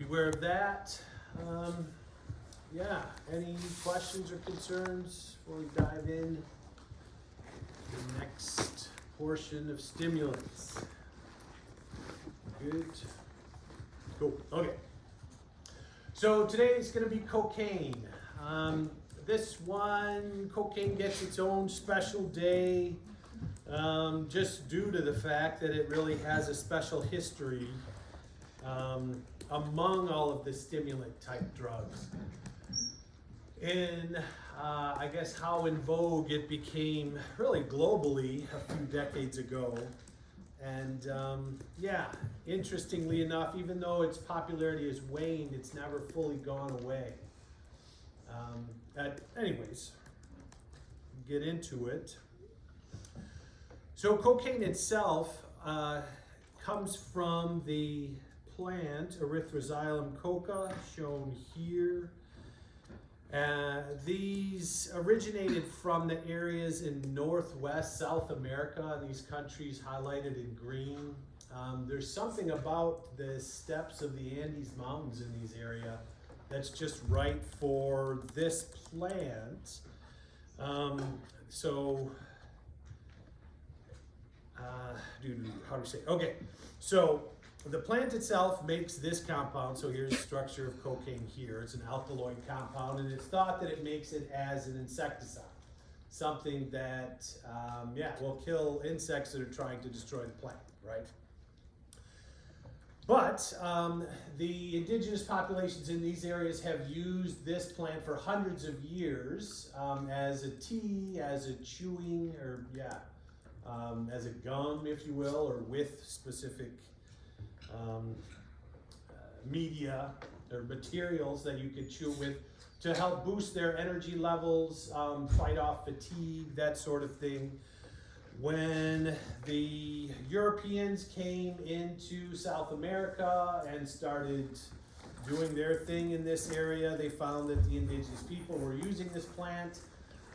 beware of that. Yeah, any questions or concerns before we dive in to the next portion of stimulants? Good. Cool. Okay. So today is going to be cocaine. This one, cocaine gets its own special day just due to the fact that it really has a special history among all of the stimulant type drugs. In, I guess, how in vogue it became really globally a few decades ago. And yeah, interestingly enough, even though its popularity has waned, it's never fully gone away. Anyways, get into it. So cocaine itself comes from the plant Erythroxylum coca, shown here. These originated from the areas in Northwest South America, these countries highlighted in green. There's something about the steppes of the Andes Mountains in these areas that's just right for this plant. How do you say? Okay, so the plant itself makes this compound. So here's the structure of cocaine here. It's an alkaloid compound, and it's thought that it makes it as an insecticide, something that will kill insects that are trying to destroy the plant, right? But the indigenous populations in these areas have used this plant for hundreds of years as a tea, as a chewing, or as a gum, if you will, or with specific media or materials that you could chew with to help boost their energy levels, fight off fatigue, that sort of thing. When the Europeans came into South America and started doing their thing in this area, they found that the indigenous people were using this plant.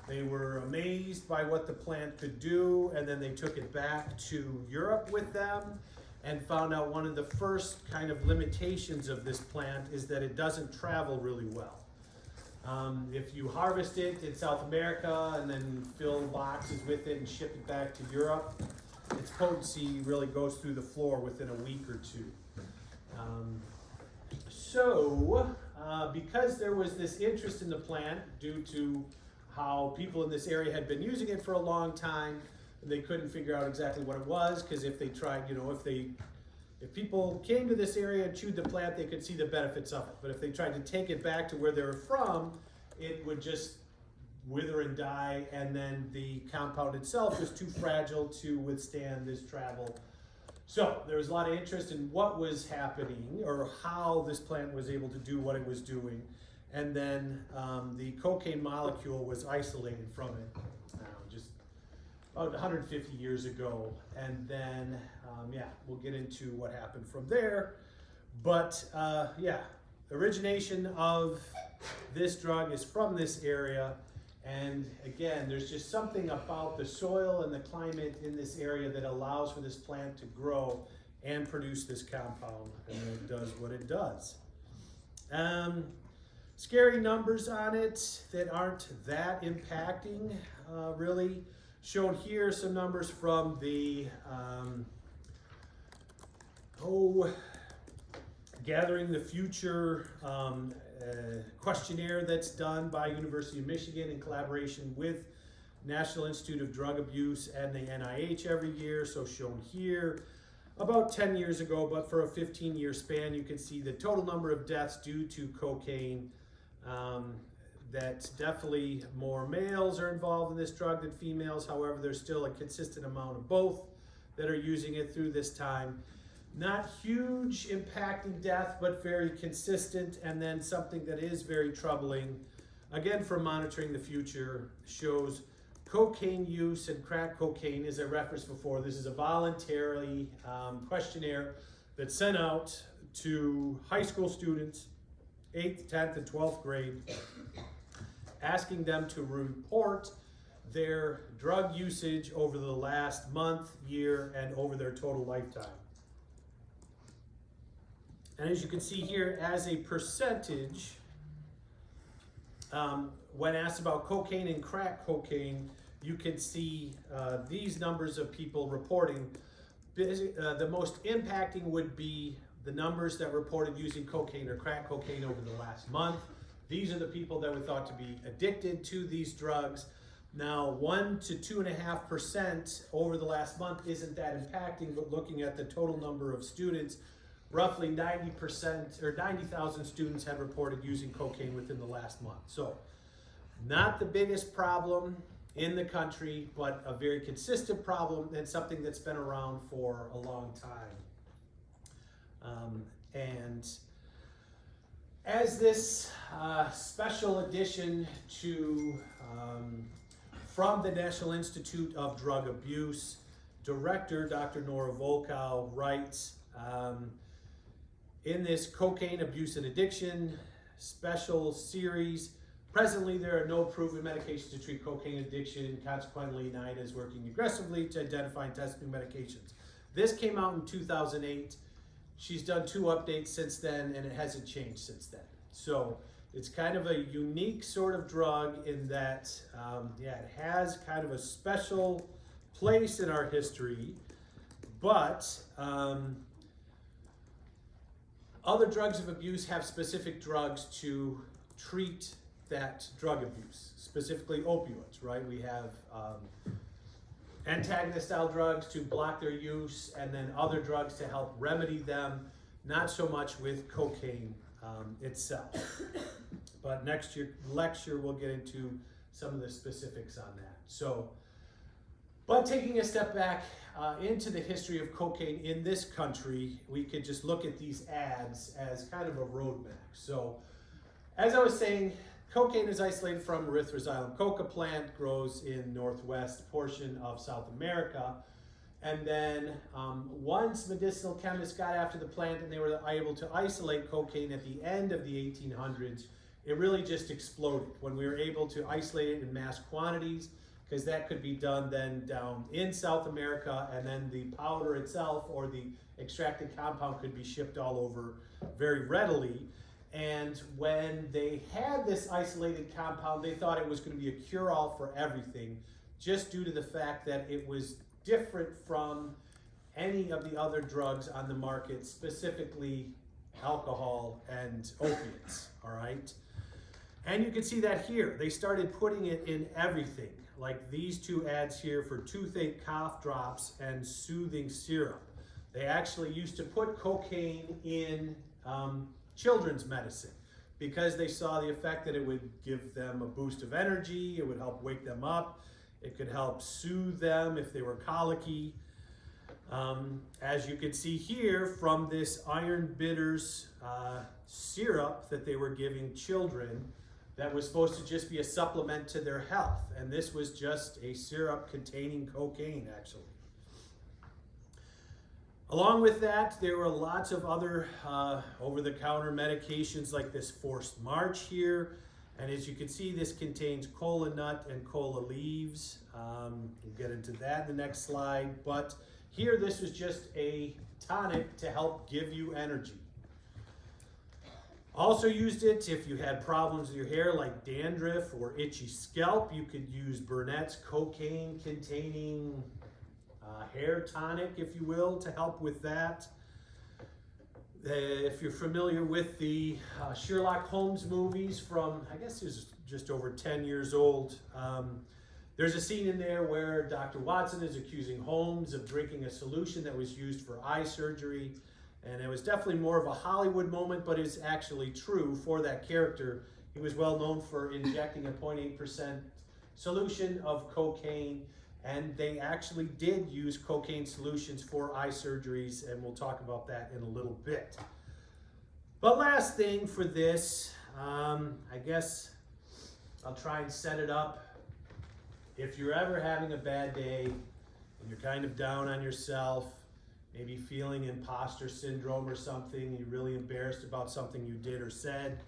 They were amazed by what the plant could do, and then they took it back to Europe with them and found out one of the first kind of limitations of this plant is that it doesn't travel really well. If you harvest it in South America and then fill boxes with it and ship it back to Europe, its potency really goes through the floor within a week or two. Because there was this interest in the plant due to how people in this area had been using it for a long time, and they couldn't figure out exactly what it was, because if they tried, if people came to this area and chewed the plant, they could see the benefits of it. But if they tried to take it back to where they were from, it would just wither and die, and then the compound itself was too fragile to withstand this travel. So there was a lot of interest in what was happening or how this plant was able to do what it was doing. And then the cocaine molecule was isolated from it just about 150 years ago. And then, we'll get into what happened from there. But origination of this drug is from this area. And again, there's just something about the soil and the climate in this area that allows for this plant to grow and produce this compound. And it does what it does. Scary numbers on it that aren't that impacting, really. Shown here some numbers from the Gathering the Future questionnaire that's done by University of Michigan in collaboration with National Institute of Drug Abuse and the NIH every year. So shown here, about 10 years ago, but for a 15-year span, you can see the total number of deaths due to cocaine. That's definitely more males are involved in this drug than females. However, there's still a consistent amount of both that are using it through this time. Not huge impacting death, but very consistent. And then something that is very troubling, again, for Monitoring the Future, shows cocaine use and crack cocaine, as I referenced before. This is a voluntary questionnaire that's sent out to high school students, 8th, 10th, and 12th grade, asking them to report their drug usage over the last month, year, and over their total lifetime. And as you can see here, as a percentage, when asked about cocaine and crack cocaine, you can see these numbers of people reporting. The most impacting would be the numbers that reported using cocaine or crack cocaine over the last month. These are the people that were thought to be addicted to these drugs. Now, 1 to 2.5% over the last month isn't that impacting, but looking at the total number of students, roughly 90% or 90,000 students had reported using cocaine within the last month. So, not the biggest problem in the country, but a very consistent problem and something that's been around for a long time. And as this special addition to from the National Institute of Drug Abuse, Director Dr. Nora Volkow writes, in this cocaine abuse and addiction special series, presently there are no proven medications to treat cocaine addiction. Consequently, NIDA is working aggressively to identify and test new medications. This came out in 2008. She's done 2 updates since then, and it hasn't changed since then. So it's kind of a unique sort of drug in that, it has kind of a special place in our history, but other drugs of abuse have specific drugs to treat that drug abuse, specifically opioids, right? We have antagonist-style drugs to block their use, and then other drugs to help remedy them, not so much with cocaine itself. But next lecture we'll get into some of the specifics on that. So, but taking a step back into the history of cocaine in this country, we could just look at these ads as kind of a roadmap. So, as I was saying, cocaine is isolated from Erythroxylum coca plant, grows in northwest portion of South America. And then once medicinal chemists got after the plant and they were able to isolate cocaine at the end of the 1800s, it really just exploded when we were able to isolate it in mass quantities, because that could be done then down in South America, and then the powder itself or the extracted compound could be shipped all over very readily. And when they had this isolated compound, they thought it was going to be a cure-all for everything, just due to the fact that it was different from any of the other drugs on the market, specifically alcohol and opiates, all right? And you can see that here. They started putting it in everything, like these 2 ads here for toothache cough drops and soothing syrup. They actually used to put cocaine in children's medicine because they saw the effect that it would give them a boost of energy, it would help wake them up, it could help soothe them if they were colicky. As you can see here from this iron bitters syrup that they were giving children, that was supposed to just be a supplement to their health, and this was just a syrup containing cocaine actually. Along with that, there were lots of other over-the-counter medications like this Forced March here. And as you can see, this contains cola nut and cola leaves. We'll get into that in the next slide. But here, this was just a tonic to help give you energy. Also used it if you had problems with your hair like dandruff or itchy scalp. You could use Burnett's cocaine-containing hair tonic, if you will, to help with that. If you're familiar with the Sherlock Holmes movies from, I guess it's just over 10 years old, there's a scene in there where Dr. Watson is accusing Holmes of drinking a solution that was used for eye surgery. And it was definitely more of a Hollywood moment, but it's actually true for that character. He was well known for injecting a 0.8% solution of cocaine, and they actually did use cocaine solutions for eye surgeries, and we'll talk about that in a little bit. But last thing for this, I guess I'll try and set it up. If you're ever having a bad day and you're kind of down on yourself, maybe feeling imposter syndrome or something, you're really embarrassed about something you did or said,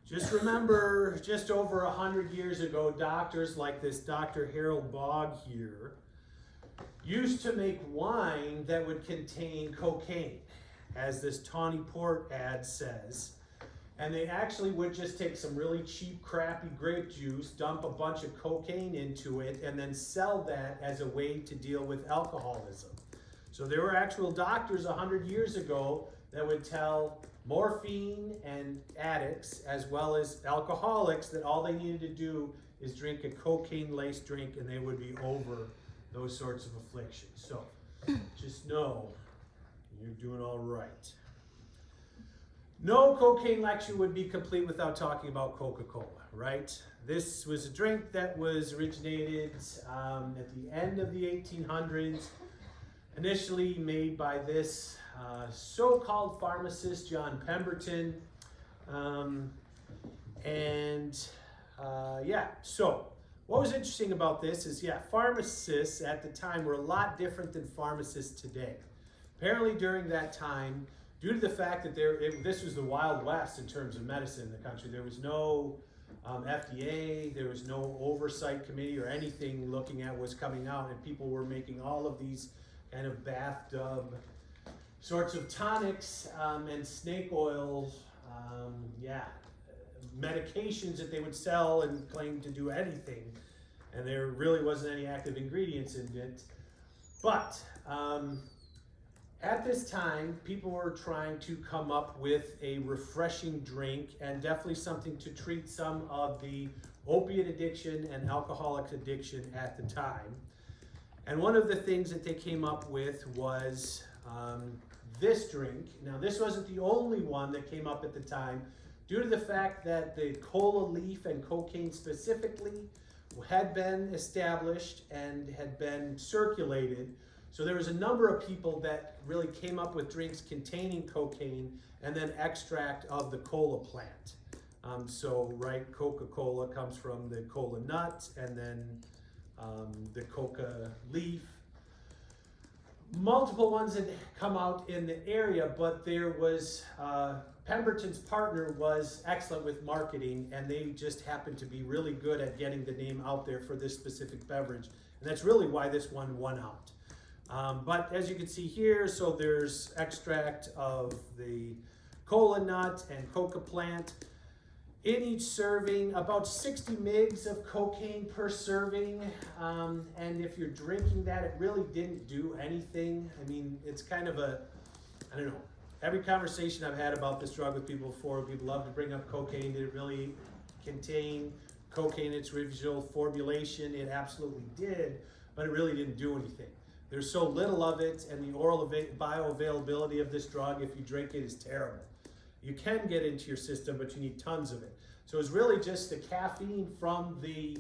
just remember, just over 100 years ago, doctors like this Dr. Harold Bogg here used to make wine that would contain cocaine. as this Tawny Port ad says. And they actually would just take some really cheap, crappy grape juice, dump a bunch of cocaine into it, and then sell that as a way to deal with alcoholism. So there were actual doctors 100 years ago that would tell morphine and addicts, as well as alcoholics, that all they needed to do is drink a cocaine-laced drink and they would be over those sorts of afflictions. So just know you're doing all right. No cocaine lecture would be complete without talking about Coca-Cola, right? This was a drink that was originated at the end of the 1800s, initially made by this so-called pharmacist, John Pemberton. So what was interesting about this is, pharmacists at the time were a lot different than pharmacists today. Apparently during that time, due to the fact that this was the Wild West in terms of medicine in the country, there was no FDA, there was no oversight committee or anything looking at what's coming out, and people were making all of these kind of bathtub sorts of tonics and snake oil, medications that they would sell and claim to do anything, and there really wasn't any active ingredients in it. But at this time, people were trying to come up with a refreshing drink and definitely something to treat some of the opiate addiction and alcoholic addiction at the time. And one of the things that they came up with was this drink. Now, this wasn't the only one that came up at the time, due to the fact that the cola leaf and cocaine specifically had been established and had been circulated. So there was a number of people that really came up with drinks containing cocaine and then extract of the cola plant. Coca-Cola comes from the cola nut and then the coca leaf. Multiple ones had come out in the area, but there was, Pemberton's partner was excellent with marketing, and they just happened to be really good at getting the name out there for this specific beverage. And that's really why this one won out. But as you can see here, so there's extract of the cola nut and coca plant. In each serving, about 60 mgs of cocaine per serving. And if you're drinking that, it really didn't do anything. I mean, it's kind of I don't know. Every conversation I've had about this drug with people before, people love to bring up cocaine. Did it really contain cocaine in its original formulation? It absolutely did, but it really didn't do anything. There's so little of it, and the oral bioavailability of this drug, if you drink it, is terrible. You can get into your system, but you need tons of it. So it's really just the caffeine from the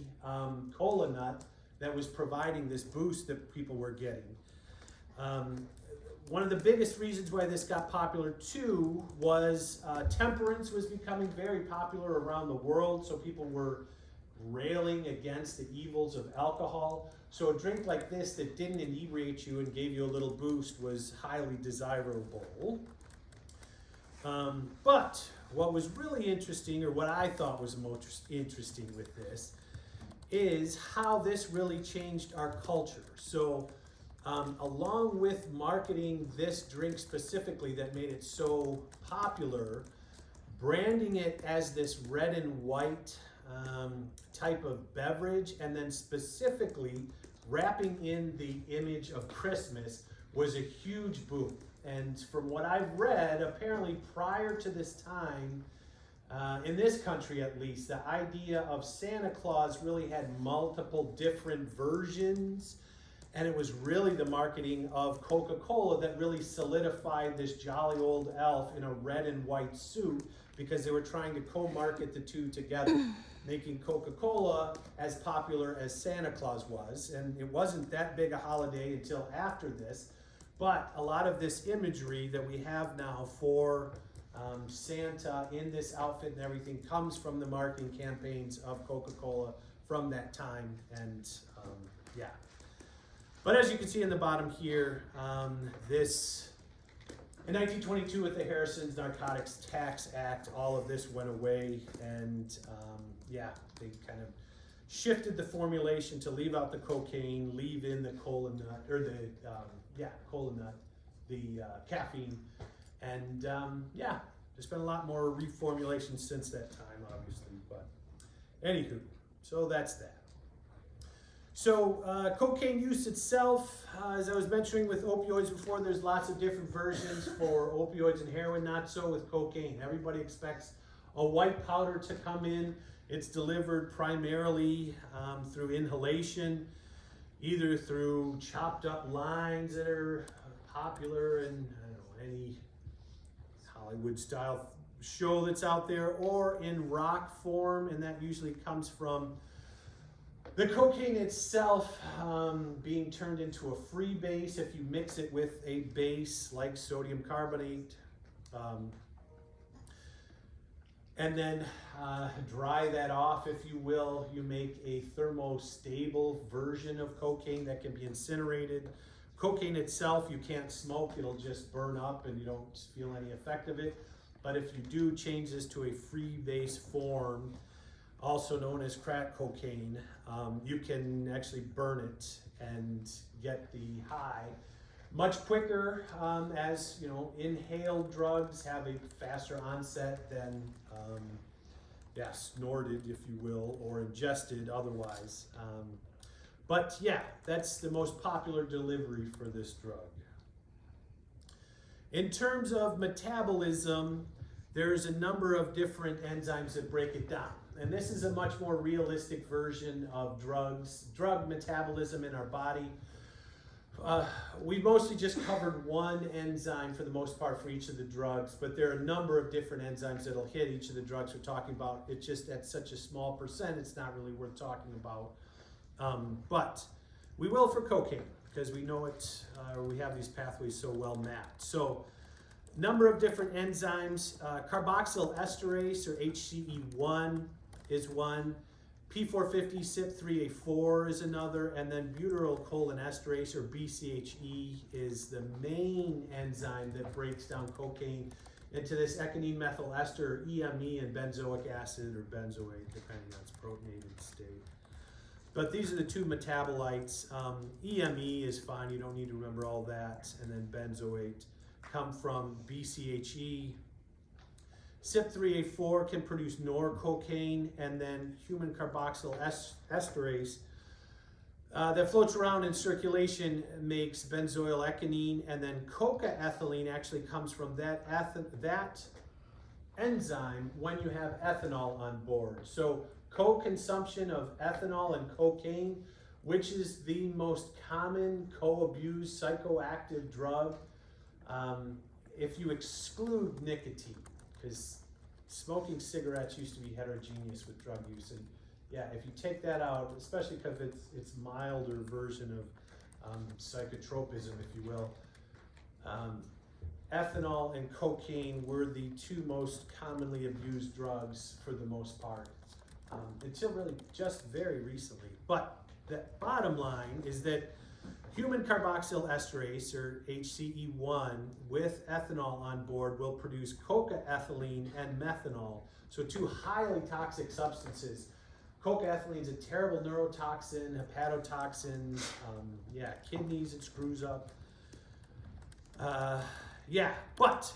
cola nut that was providing this boost that people were getting. One of the biggest reasons why this got popular too was temperance was becoming very popular around the world, so people were railing against the evils of alcohol. So a drink like this that didn't inebriate you and gave you a little boost was highly desirable. But what was really interesting, or what I thought was most interesting with this, is how this really changed our culture. So along with marketing this drink specifically that made it so popular, branding it as this red and white type of beverage, and then specifically wrapping in the image of Christmas was a huge boom. And from what I've read, apparently prior to this time, in this country at least, the idea of Santa Claus really had multiple different versions, and it was really the marketing of Coca-Cola that really solidified this jolly old elf in a red and white suit, because they were trying to co-market the two together, making Coca-Cola as popular as Santa Claus was. And it wasn't that big a holiday until after this, but a lot of this imagery that we have now for Santa in this outfit and everything comes from the marketing campaigns of Coca-Cola from that time. And but as you can see in the bottom here, in 1922 with the Harrison's Narcotics Tax Act, all of this went away, and they kind of shifted the formulation to leave out the cocaine, leave in the cola nut, or the cola nut, the caffeine, And yeah, there's been a lot more reformulations since that time, obviously. But anywho, so that's that. So cocaine use itself, as I was mentioning with opioids before, there's lots of different versions for opioids and heroin, not so with cocaine. Everybody expects a white powder to come in. It's delivered primarily through inhalation, either through chopped up lines that are popular in, I don't know, any Hollywood style show that's out there, or in rock form, and that usually comes from the cocaine itself being turned into a free base if you mix it with a base like sodium carbonate. And then dry that off, if you will. You make a thermostable version of cocaine that can be incinerated. Cocaine itself, you can't smoke, it'll just burn up and you don't feel any effect of it. But if you do change this to a free base form, also known as crack cocaine, you can actually burn it and get the high much quicker, as you know, inhaled drugs have a faster onset than snorted, if you will, or ingested otherwise. But yeah, that's the most popular delivery for this drug. In terms of metabolism, there's a number of different enzymes that break it down. And this is a much more realistic version of drug metabolism in our body. We mostly just covered one enzyme for the most part for each of the drugs, but there are a number of different enzymes that'll hit each of the drugs we're talking about. It's just at such a small percent, it's not really worth talking about. But we will for cocaine, because we know it, we have these pathways so well mapped. So, number of different enzymes. Carboxyl esterase, or HCE1, is one. P450 CYP3A4 is another, and then butyrylcholinesterase, or BCHE, is the main enzyme that breaks down cocaine into this ecgonine methyl ester, EME, and benzoic acid, or benzoate, depending on its protonated state. But these are the two metabolites. EME is fine, you don't need to remember all that, and then benzoate come from BCHE. CYP3A4 can produce norcocaine, and then human carboxyl esterase that floats around in circulation makes benzoyl ecgonine, and then coca-ethylene actually comes from that enzyme when you have ethanol on board. So co-consumption of ethanol and cocaine, which is the most common co-abused psychoactive drug, if you exclude nicotine, because smoking cigarettes used to be heterogeneous with drug use, and yeah, if you take that out, especially because it's milder version of psychotropism, if you will, ethanol and cocaine were the two most commonly abused drugs for the most part, until really just very recently. But the bottom line is that human carboxyl esterase, or HCE1, with ethanol on board will produce coca-ethylene and methanol, so two highly toxic substances. Coca-ethylene is a terrible neurotoxin, hepatotoxin, kidneys it screws up. But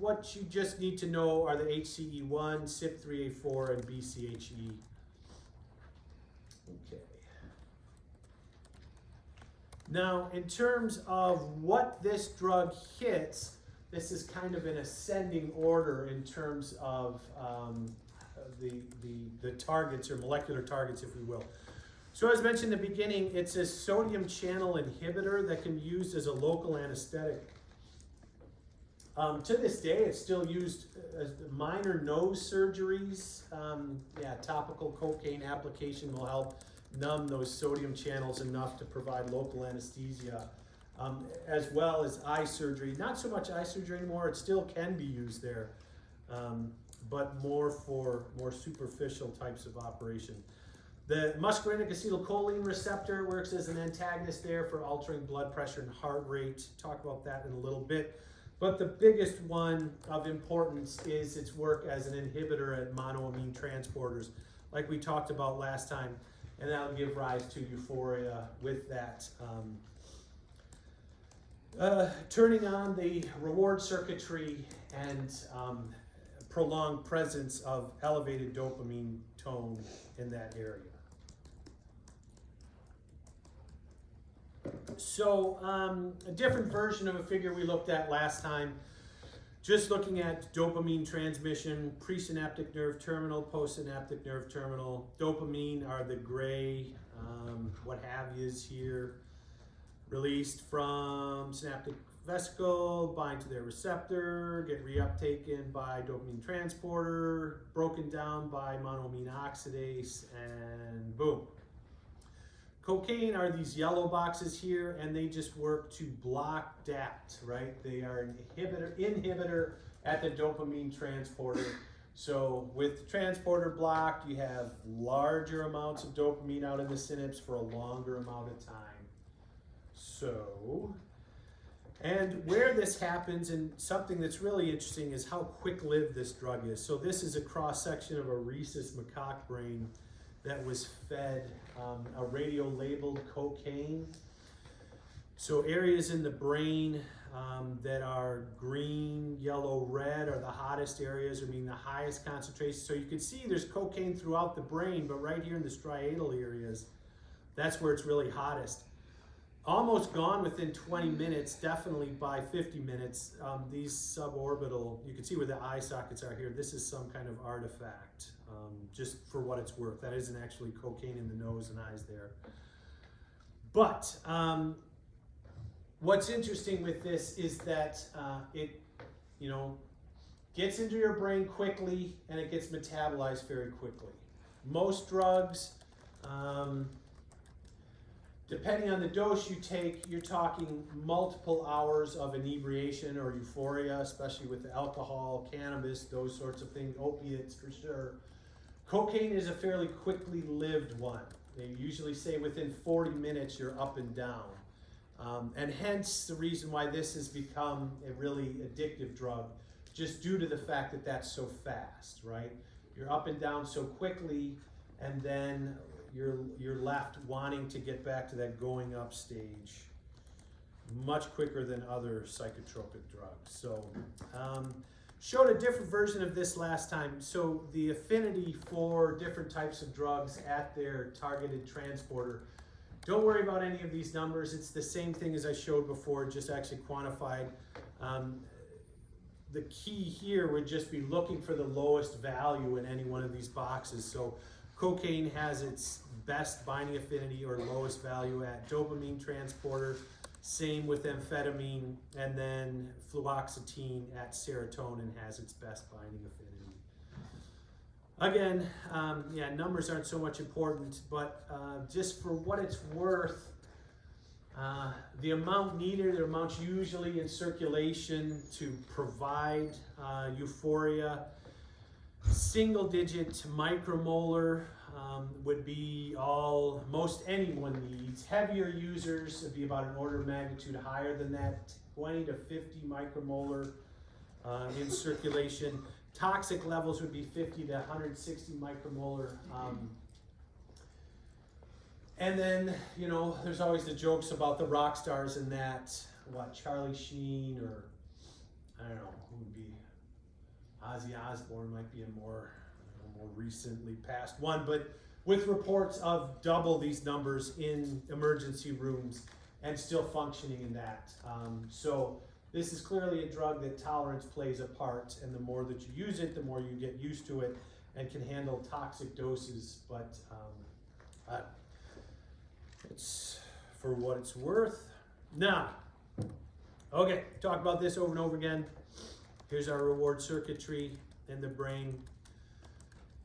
what you just need to know are the HCE1, CYP3A4, and BCHE. Okay. Now, in terms of what this drug hits, this is kind of an ascending order in terms of the targets, or molecular targets, if we will. So as mentioned in the beginning, it's a sodium channel inhibitor that can be used as a local anesthetic. To this day, it's still used as minor nose surgeries. Topical cocaine application will help numb those sodium channels enough to provide local anesthesia, as well as eye surgery. Not so much eye surgery anymore, it still can be used there, but more for more superficial types of operation. The muscarinic acetylcholine receptor works as an antagonist there for altering blood pressure and heart rate. Talk about that in a little bit. But the biggest one of importance is its work as an inhibitor at monoamine transporters, like we talked about last time, and that'll give rise to euphoria with that Turning on the reward circuitry and prolonged presence of elevated dopamine tone in that area. So a different version of a figure we looked at last time, just looking at dopamine transmission, presynaptic nerve terminal, postsynaptic nerve terminal. Dopamine are the gray, what have yous here, released from synaptic vesicle, bind to their receptor, get reuptaken by dopamine transporter, broken down by monoamine oxidase, and boom. Cocaine are these yellow boxes here, and they just work to block DAPT, right? They are an inhibitor at the dopamine transporter. So with the transporter blocked, you have larger amounts of dopamine out in the synapse for a longer amount of time. So, and where this happens, and something that's really interesting, is how quick-lived this drug is. So this is a cross-section of a rhesus macaque brain that was fed a radio-labeled cocaine. So areas in the brain that are green, yellow, red are the hottest areas, I mean the highest concentration. So you can see there's cocaine throughout the brain, but right here in the striatal areas, that's where it's really hottest. Almost gone within 20 minutes, definitely by 50 minutes. These suborbital, you can see where the eye sockets are here. This is some kind of artifact, just for what it's worth. That isn't actually cocaine in the nose and eyes there. But what's interesting with this is that it, gets into your brain quickly and it gets metabolized very quickly. Most drugs, depending on the dose you take, you're talking multiple hours of inebriation or euphoria, especially with the alcohol, cannabis, those sorts of things, opiates for sure. Cocaine is a fairly quickly lived one. They usually say within 40 minutes you're up and down. And hence the reason why this has become a really addictive drug, just due to the fact that that's so fast, right? You're up and down so quickly, and then you're left wanting to get back to that going up stage much quicker than other psychotropic drugs. So showed a different version of this last time. So the affinity for different types of drugs at their targeted transporter. Don't worry about any of these numbers. It's the same thing as I showed before, just actually quantified. The key here would just be looking for the lowest value in any one of these boxes. So cocaine has its best binding affinity or lowest value at dopamine transporter. Same with amphetamine, and then fluoxetine at serotonin has its best binding affinity. Again, numbers aren't so much important, but just for what it's worth, the amount needed, the amount usually in circulation to provide euphoria, single-digit micromolar would be all most anyone needs. Heavier users would be about an order of magnitude higher than that, 20 to 50 micromolar in circulation. Toxic levels would be 50 to 160 micromolar. And then, there's always the jokes about the rock stars in that, Charlie Sheen, or I don't know, who would be, Ozzy Osbourne might be a more recently passed one, but with reports of double these numbers in emergency rooms and still functioning in that. So this is clearly a drug that tolerance plays a part, and the more that you use it, the more you get used to it and can handle toxic doses, but it's for what it's worth. Now, okay, talk about this over and over again. Here's our reward circuitry in the brain.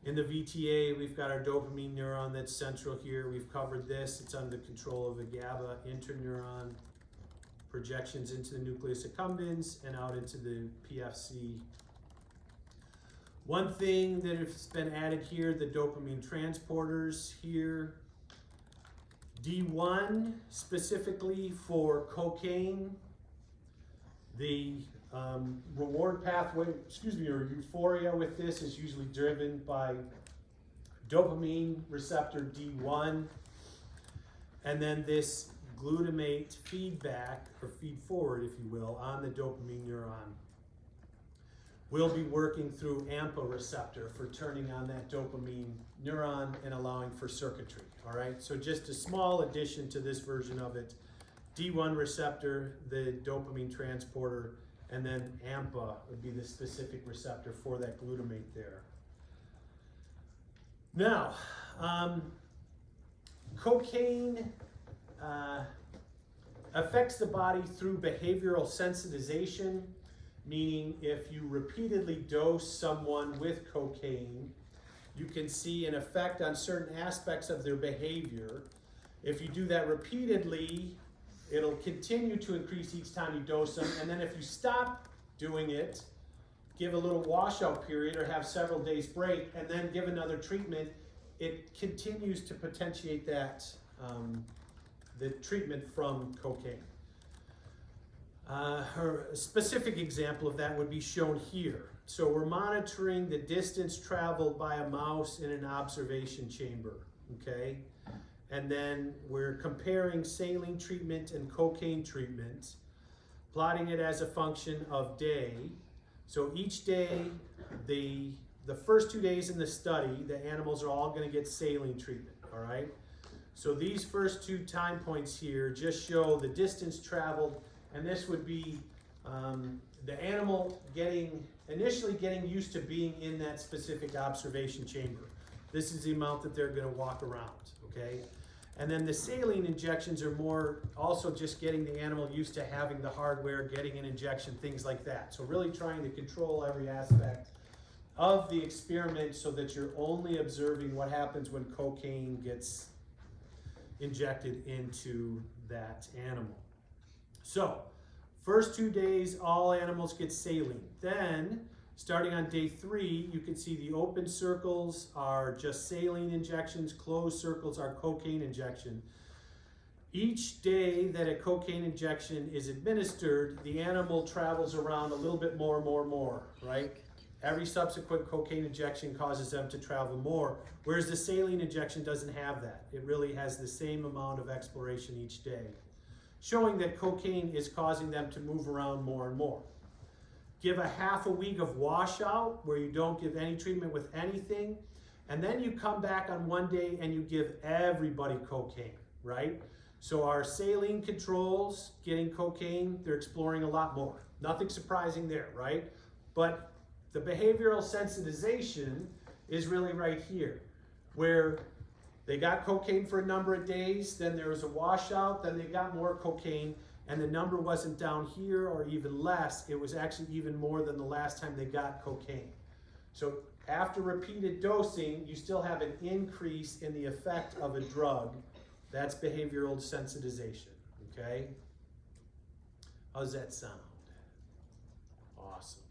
In the VTA, we've got our dopamine neuron that's central here. We've covered this. It's under the control of a GABA interneuron. Projections into the nucleus accumbens and out into the PFC. One thing that has been added here, the dopamine transporters here. D1 specifically for cocaine. The reward pathway, or euphoria with this is usually driven by dopamine receptor D1. And then this glutamate feedback, or feed forward, if you will, on the dopamine neuron, we'll be working through AMPA receptor for turning on that dopamine neuron and allowing for circuitry, all right? So just a small addition to this version of it. D1 receptor, the dopamine transporter, and then AMPA would be the specific receptor for that glutamate there. Now, cocaine affects the body through behavioral sensitization, meaning if you repeatedly dose someone with cocaine, you can see an effect on certain aspects of their behavior. If you do that repeatedly, it'll continue to increase each time you dose them, and then if you stop doing it, give a little washout period or have several days break, and then give another treatment, it continues to potentiate that, the treatment from cocaine. Her specific example of that would be shown here. So we're monitoring the distance traveled by a mouse in an observation chamber, okay? And then we're comparing saline treatment and cocaine treatment, plotting it as a function of day. So each day, the first 2 days in the study, the animals are all going to get saline treatment, all right? So these first 2 time points here just show the distance traveled, and this would be the animal initially getting used to being in that specific observation chamber. This is the amount that they're going to walk around, okay? And then the saline injections are more also just getting the animal used to having the hardware, getting an injection, things like that. So really trying to control every aspect of the experiment so that you're only observing what happens when cocaine gets injected into that animal. So, first 2 days, all animals get saline. Then, starting on day 3, you can see the open circles are just saline injections, closed circles are cocaine injection. Each day that a cocaine injection is administered, the animal travels around a little bit more, right? Every subsequent cocaine injection causes them to travel more, whereas the saline injection doesn't have that. It really has the same amount of exploration each day, showing that cocaine is causing them to move around more and more. Give a half a week of washout where you don't give any treatment with anything, and then you come back on one day and you give everybody cocaine, right? So our saline controls getting cocaine, they're exploring a lot more. Nothing surprising there, right? But the behavioral sensitization is really right here, where they got cocaine for a number of days, then there was a washout, then they got more cocaine, and the number wasn't down here or even less, it was actually even more than the last time they got cocaine. So after repeated dosing, you still have an increase in the effect of a drug. That's behavioral sensitization, okay? How does that sound? Awesome.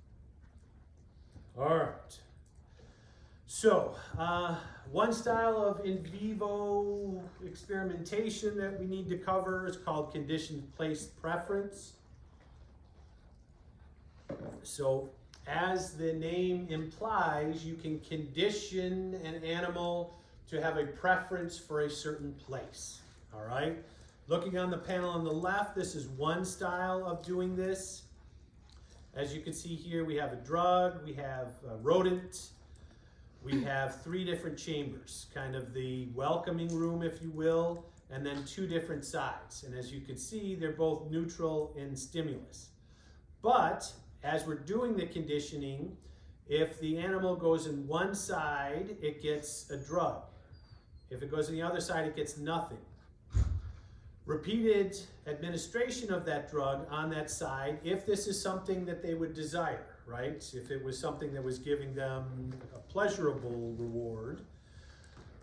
All right. So, one style of in vivo experimentation that we need to cover is called conditioned placed preference. So, as the name implies, you can condition an animal to have a preference for a certain place. All right? Looking on the panel on the left, this is one style of doing this. As you can see here, we have a drug, we have a rodent, we have 3 different chambers, kind of the welcoming room, if you will, and then 2 different sides. And as you can see, they're both neutral in stimulus. But as we're doing the conditioning, if the animal goes in one side, it gets a drug. If it goes on the other side, it gets nothing. Repeated administration of that drug on that side, if this is something that they would desire, right? If it was something that was giving them a pleasurable reward,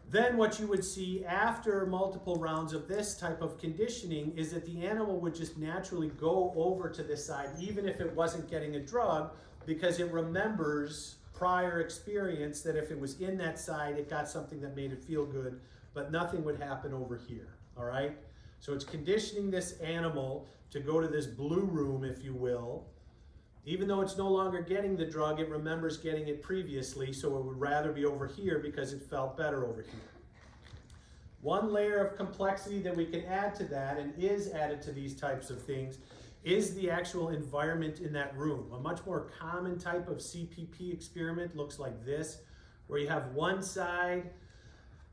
then what you would see after multiple rounds of this type of conditioning is that the animal would just naturally go over to this side, even if it wasn't getting a drug, because it remembers prior experience that if it was in that side, it got something that made it feel good, but nothing would happen over here, all right? So it's conditioning this animal to go to this blue room, if you will. Even though it's no longer getting the drug, it remembers getting it previously, so it would rather be over here because it felt better over here. One layer of complexity that we can add to that, and is added to these types of things, is the actual environment in that room. A much more common type of CPP experiment looks like this, where you have one side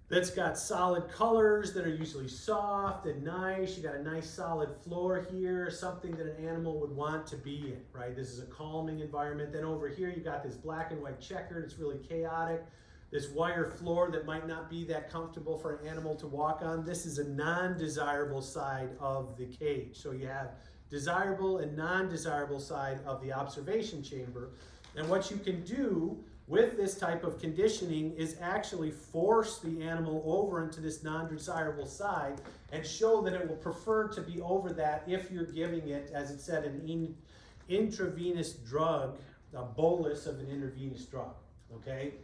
that's got solid colors that are usually soft and nice. You got a nice solid floor here, something that an animal would want to be in, right? This is a calming environment. Then over here, you got this black and white checkered. It's really chaotic. This wire floor that might not be that comfortable for an animal to walk on. This is a non-desirable side of the cage. So you have desirable and non-desirable side of the observation chamber. And what you can do with this type of conditioning is actually force the animal over into this non-desirable side and show that it will prefer to be over that if you're giving it, as it said, an intravenous drug, a bolus of an intravenous drug, okay?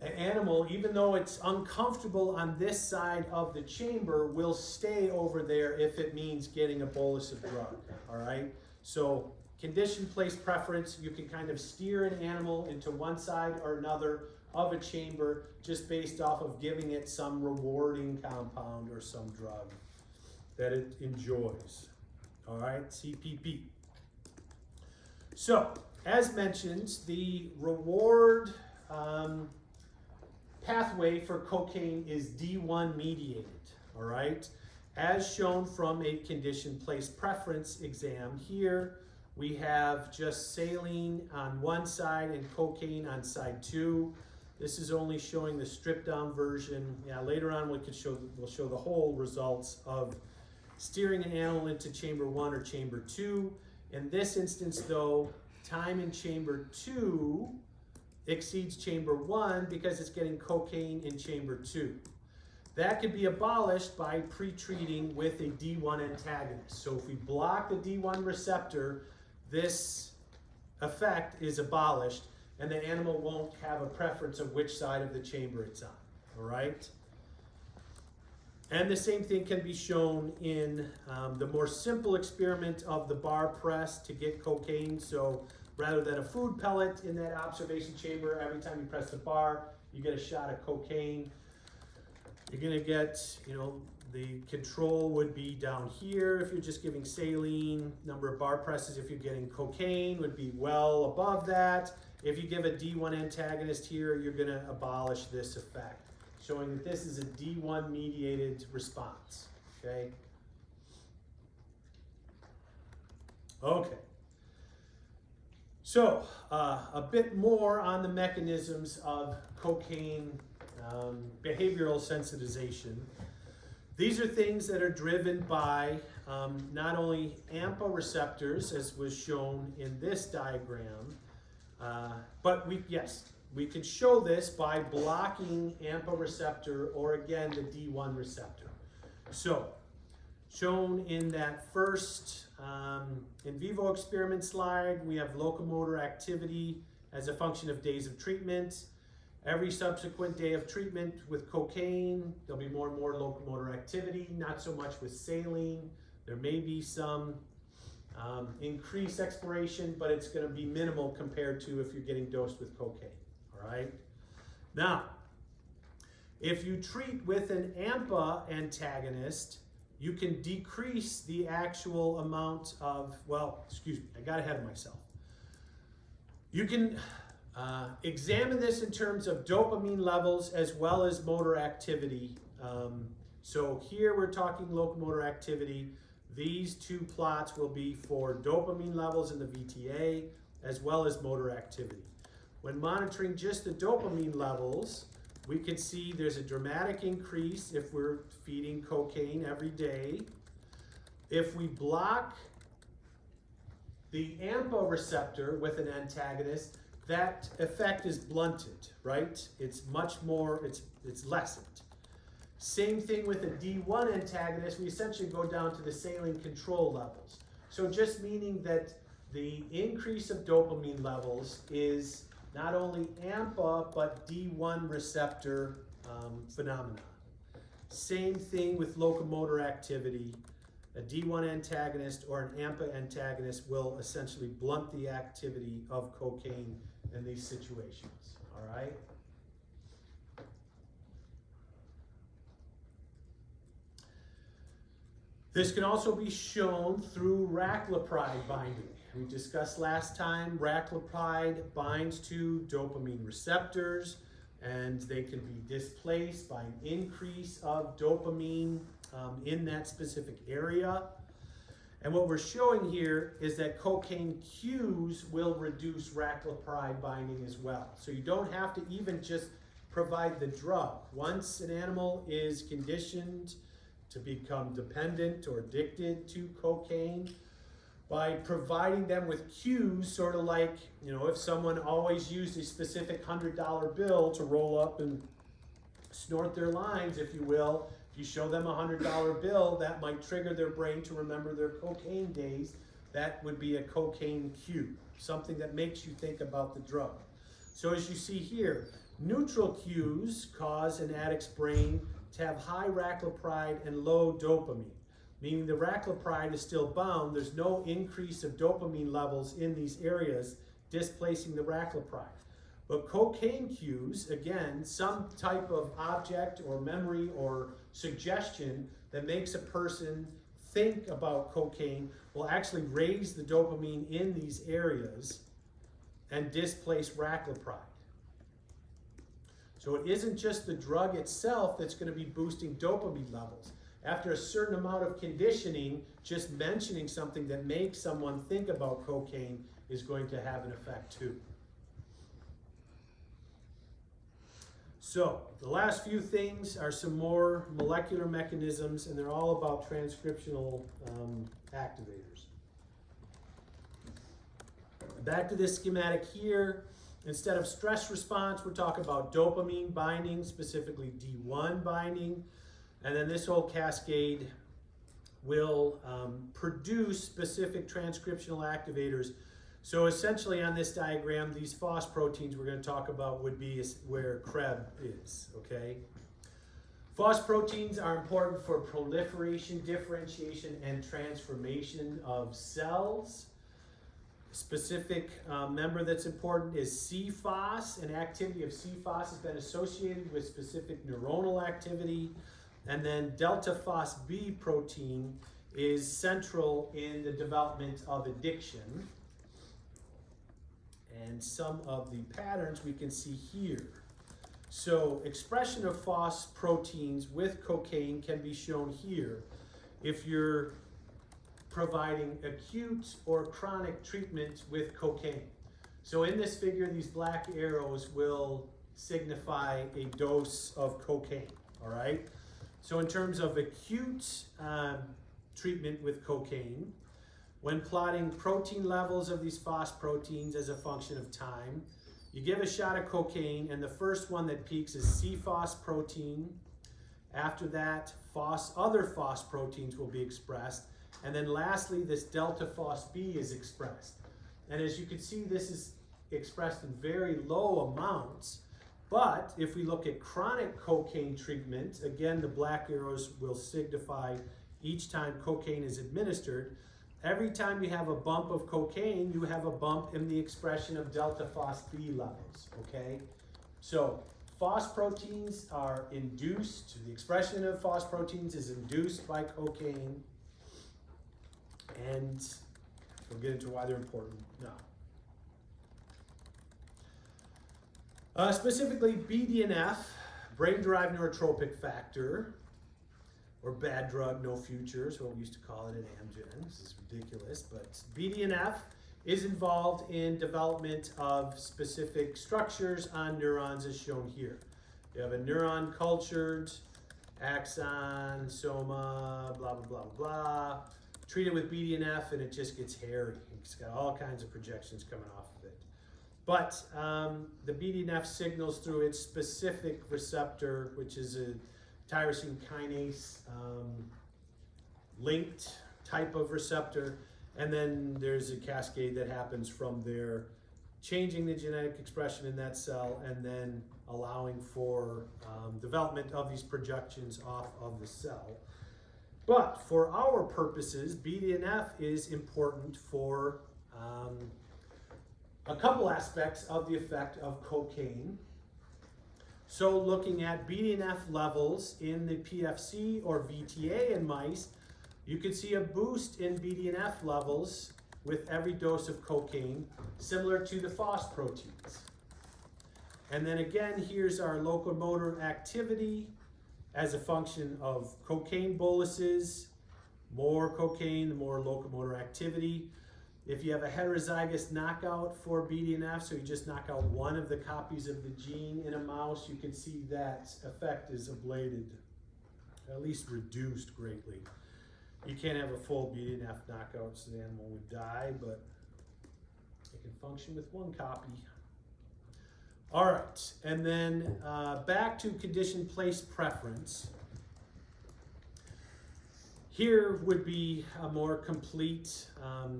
An animal, even though it's uncomfortable on this side of the chamber, will stay over there if it means getting a bolus of drug, all right? So condition place preference, you can kind of steer an animal into one side or another of a chamber just based off of giving it some rewarding compound or some drug that it enjoys. All right, CPP. So, as mentioned, the reward pathway for cocaine is D1 mediated, all right? As shown from a condition place preference exam here, we have just saline on one side and cocaine on side 2. This is only showing the stripped down version. Yeah, later on we'll show the whole results of steering an animal into chamber 1 or chamber 2. In this instance though, time in chamber 2 exceeds chamber 1 because it's getting cocaine in chamber 2. That could be abolished by pre-treating with a D1 antagonist. So if we block the D1 receptor, this effect is abolished and the animal won't have a preference of which side of the chamber it's on, all right? And the same thing can be shown in the more simple experiment of the bar press to get cocaine. So rather than a food pellet in that observation chamber, every time you press the bar, you get a shot of cocaine. You're gonna get, the control would be down here if you're just giving saline. Number of bar presses if you're getting cocaine would be well above that. If you give a D1 antagonist here, you're gonna abolish this effect, showing that this is a D1 mediated response, okay? Okay. So, a bit more on the mechanisms of cocaine behavioral sensitization. These are things that are driven by not only AMPA receptors, as was shown in this diagram, but we can show this by blocking AMPA receptor or again the D1 receptor. So, shown in that first in vivo experiment slide, we have locomotor activity as a function of days of treatment. Every subsequent day of treatment with cocaine, there'll be more and more locomotor activity, not so much with saline. There may be some increased exploration, but it's going to be minimal compared to if you're getting dosed with cocaine, all right? Now, if you treat with an AMPA antagonist, you can decrease the actual amount of, I got ahead of myself. You can examine this in terms of dopamine levels as well as motor activity. So here we're talking locomotor activity. These two plots will be for dopamine levels in the VTA as well as motor activity. When monitoring just the dopamine levels, we can see there's a dramatic increase if we're feeding cocaine every day. If we block the AMPA receptor with an antagonist, that effect is blunted, right? It's much more, it's lessened. Same thing with a D1 antagonist, we essentially go down to the saline control levels. So just meaning that the increase of dopamine levels is not only AMPA, but D1 receptor phenomena. Same thing with locomotor activity. A D1 antagonist or an AMPA antagonist will essentially blunt the activity of cocaine in these situations, all right? This can also be shown through raclopride binding. We discussed last time, raclopride binds to dopamine receptors, and they can be displaced by an increase of dopamine in that specific area. And what we're showing here is that cocaine cues will reduce raclopride binding as well. So you don't have to even just provide the drug. Once an animal is conditioned to become dependent or addicted to cocaine, by providing them with cues, sort of like, if someone always used a specific $100 bill to roll up and snort their lines, if you will, if you show them a $100 bill, that might trigger their brain to remember their cocaine days. That would be a cocaine cue, something that makes you think about the drug. So as you see here, neutral cues cause an addict's brain to have high raclopride and low dopamine, meaning the raclopride is still bound. There's no increase of dopamine levels in these areas, displacing the raclopride. But cocaine cues, again, some type of object or memory or suggestion that makes a person think about cocaine, will actually raise the dopamine in these areas and displace raclopride. So it isn't just the drug itself that's going to be boosting dopamine levels. After a certain amount of conditioning, just mentioning something that makes someone think about cocaine is going to have an effect too. So the last few things are some more molecular mechanisms, and they're all about transcriptional activators. Back to this schematic here. Instead of stress response, we're talking about dopamine binding, specifically D1 binding. And then this whole cascade will produce specific transcriptional activators. So essentially on this diagram, these phosphoproteins we're going to talk about would be where Krebs is, okay? Phosphoproteins are important for proliferation, differentiation, and transformation of cells. A specific member that's important is CFOS, and activity of CFOS has been associated with specific neuronal activity. And then delta phosB protein is central in the development of addiction. And some of the patterns we can see here. So expression of phos proteins with cocaine can be shown here if you're providing acute or chronic treatment with cocaine. So in this figure, these black arrows will signify a dose of cocaine, all right? So in terms of acute treatment with cocaine, when plotting protein levels of these phosphoproteins as a function of time, you give a shot of cocaine, and the first one that peaks is CFOS protein. After that, other phosphoproteins will be expressed. And then lastly, this delta phosB is expressed. And as you can see, this is expressed in very low amounts. But if we look at chronic cocaine treatment, again, the black arrows will signify each time cocaine is administered. Every time you have a bump of cocaine, you have a bump in the expression of delta phosB levels, okay? So phosphoproteins are induced, the expression of phosphoproteins is induced by cocaine, and we'll get into why they're important now. Specifically, BDNF, brain-derived neurotropic factor, or bad drug, no future, is what we used to call it at Amgen. This is ridiculous, but BDNF is involved in development of specific structures on neurons as shown here. You have a neuron cultured, axon, soma, blah, blah, blah, blah. Treat it with BDNF and it just gets hairy. It's got all kinds of projections coming off of it. But the BDNF signals through its specific receptor, which is a tyrosine kinase linked type of receptor, and then there's a cascade that happens from there, changing the genetic expression in that cell and then allowing for development of these projections off of the cell. But for our purposes, BDNF is important for a couple aspects of the effect of cocaine. So looking at BDNF levels in the PFC or VTA in mice, You can see a boost in BDNF levels with every dose of cocaine, similar to the FOS proteins. And then again, here's our locomotor activity as a function of cocaine boluses. More cocaine, the more locomotor activity. If you have a heterozygous knockout for BDNF, so you just knock out one of the copies of the gene in a mouse, you can see that effect is ablated, at least reduced greatly. You can't have a full BDNF knockout, so the animal would die, but it can function with one copy. All right, and then back to condition place preference. Here would be a more complete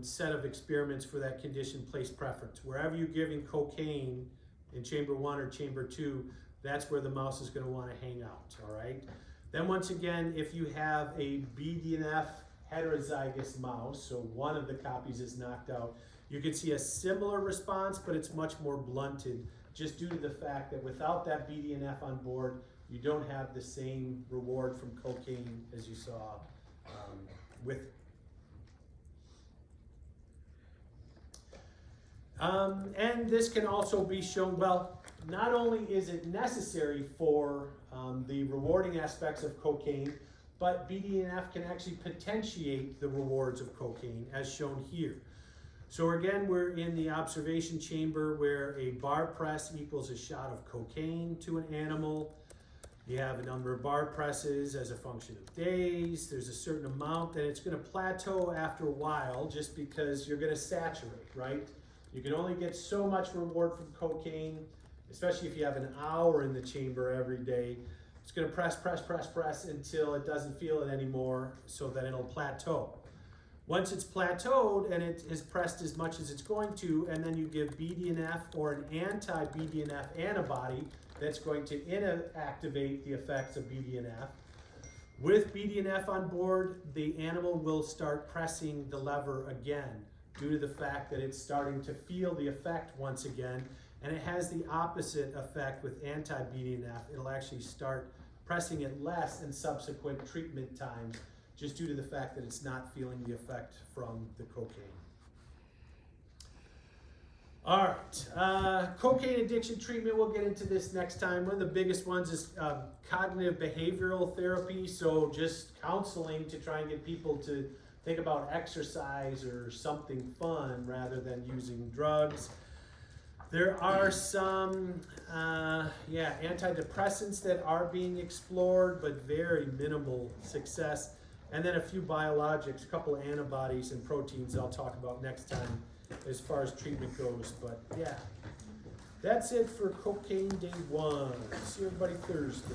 set of experiments for that condition place preference. Wherever you're giving cocaine in chamber 1 or chamber 2, that's where the mouse is going to want to hang out, all right? Then once again, if you have a BDNF heterozygous mouse, so one of the copies is knocked out, you can see a similar response, but it's much more blunted, just due to the fact that without that BDNF on board, you don't have the same reward from cocaine as you saw with it. And this can also be shown, well, not only is it necessary for the rewarding aspects of cocaine, but BDNF can actually potentiate the rewards of cocaine, as shown here. So again, we're in the observation chamber where a bar press equals a shot of cocaine to an animal. You have a number of bar presses as a function of days. There's a certain amount that it's going to plateau after a while just because you're going to saturate, right? You can only get so much reward from cocaine, especially if you have an hour in the chamber every day. It's going to press until it doesn't feel it anymore, so that it'll plateau. Once it's plateaued and it is pressed as much as it's going to, and then you give BDNF or an anti-BDNF antibody that's going to inactivate the effects of BDNF. With BDNF on board, the animal will start pressing the lever again due to the fact that it's starting to feel the effect once again, and it has the opposite effect with anti-BDNF. It'll actually start pressing it less in subsequent treatment times, just due to the fact that it's not feeling the effect from the cocaine. All right, cocaine addiction treatment, we'll get into this next time. One of the biggest ones is cognitive behavioral therapy, so just counseling to try and get people to think about exercise or something fun rather than using drugs. There are some antidepressants that are being explored, but very minimal success. And then a few biologics, a couple of antibodies and proteins I'll talk about next time as far as treatment goes. But yeah, that's it for Cocaine Day 1. See everybody Thursday.